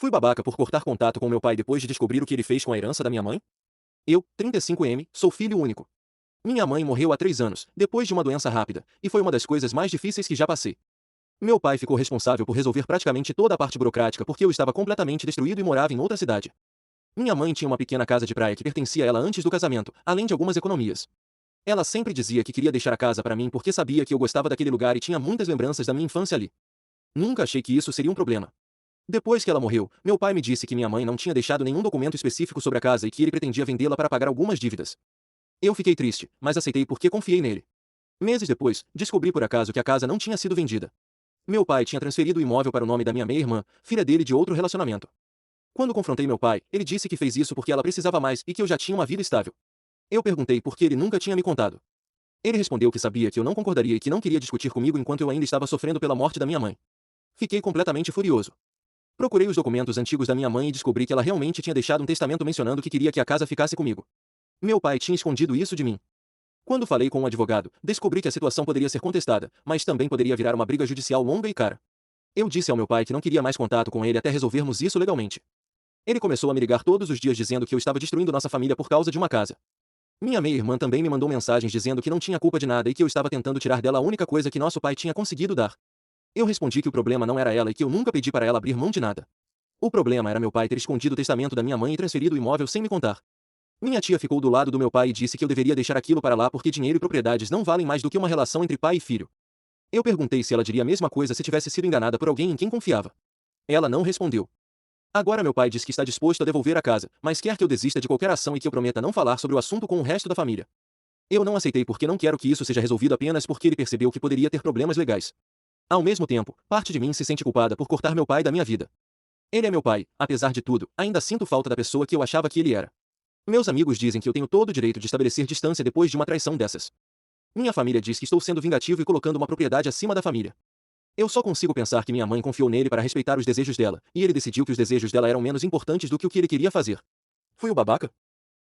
Fui babaca por cortar contato com meu pai depois de descobrir o que ele fez com a herança da minha mãe? Eu, 35M, sou filho único. Minha mãe morreu há 3 anos, depois de uma doença rápida, e foi uma das coisas mais difíceis que já passei. Meu pai ficou responsável por resolver praticamente toda a parte burocrática porque eu estava completamente destruído e morava em outra cidade. Minha mãe tinha uma pequena casa de praia que pertencia a ela antes do casamento, além de algumas economias. Ela sempre dizia que queria deixar a casa para mim porque sabia que eu gostava daquele lugar e tinha muitas lembranças da minha infância ali. Nunca achei que isso seria um problema. Depois que ela morreu, meu pai me disse que minha mãe não tinha deixado nenhum documento específico sobre a casa e que ele pretendia vendê-la para pagar algumas dívidas. Eu fiquei triste, mas aceitei porque confiei nele. Meses depois, descobri por acaso que a casa não tinha sido vendida. Meu pai tinha transferido o imóvel para o nome da minha meia-irmã, filha dele de outro relacionamento. Quando confrontei meu pai, ele disse que fez isso porque ela precisava mais e que eu já tinha uma vida estável. Eu perguntei por que ele nunca tinha me contado. Ele respondeu que sabia que eu não concordaria e que não queria discutir comigo enquanto eu ainda estava sofrendo pela morte da minha mãe. Fiquei completamente furioso. Procurei os documentos antigos da minha mãe e descobri que ela realmente tinha deixado um testamento mencionando que queria que a casa ficasse comigo. Meu pai tinha escondido isso de mim. Quando falei com um advogado, descobri que a situação poderia ser contestada, mas também poderia virar uma briga judicial longa e cara. Eu disse ao meu pai que não queria mais contato com ele até resolvermos isso legalmente. Ele começou a me ligar todos os dias dizendo que eu estava destruindo nossa família por causa de uma casa. Minha meia-irmã também me mandou mensagens dizendo que não tinha culpa de nada e que eu estava tentando tirar dela a única coisa que nosso pai tinha conseguido dar. Eu respondi que o problema não era ela e que eu nunca pedi para ela abrir mão de nada. O problema era meu pai ter escondido o testamento da minha mãe e transferido o imóvel sem me contar. Minha tia ficou do lado do meu pai e disse que eu deveria deixar aquilo para lá porque dinheiro e propriedades não valem mais do que uma relação entre pai e filho. Eu perguntei se ela diria a mesma coisa se tivesse sido enganada por alguém em quem confiava. Ela não respondeu. Agora meu pai diz que está disposto a devolver a casa, mas quer que eu desista de qualquer ação e que eu prometa não falar sobre o assunto com o resto da família. Eu não aceitei porque não quero que isso seja resolvido apenas porque ele percebeu que poderia ter problemas legais. Ao mesmo tempo, parte de mim se sente culpada por cortar meu pai da minha vida. Ele é meu pai, apesar de tudo, ainda sinto falta da pessoa que eu achava que ele era. Meus amigos dizem que eu tenho todo o direito de estabelecer distância depois de uma traição dessas. Minha família diz que estou sendo vingativo e colocando uma propriedade acima da família. Eu só consigo pensar que minha mãe confiou nele para respeitar os desejos dela, e ele decidiu que os desejos dela eram menos importantes do que o que ele queria fazer. Fui o babaca?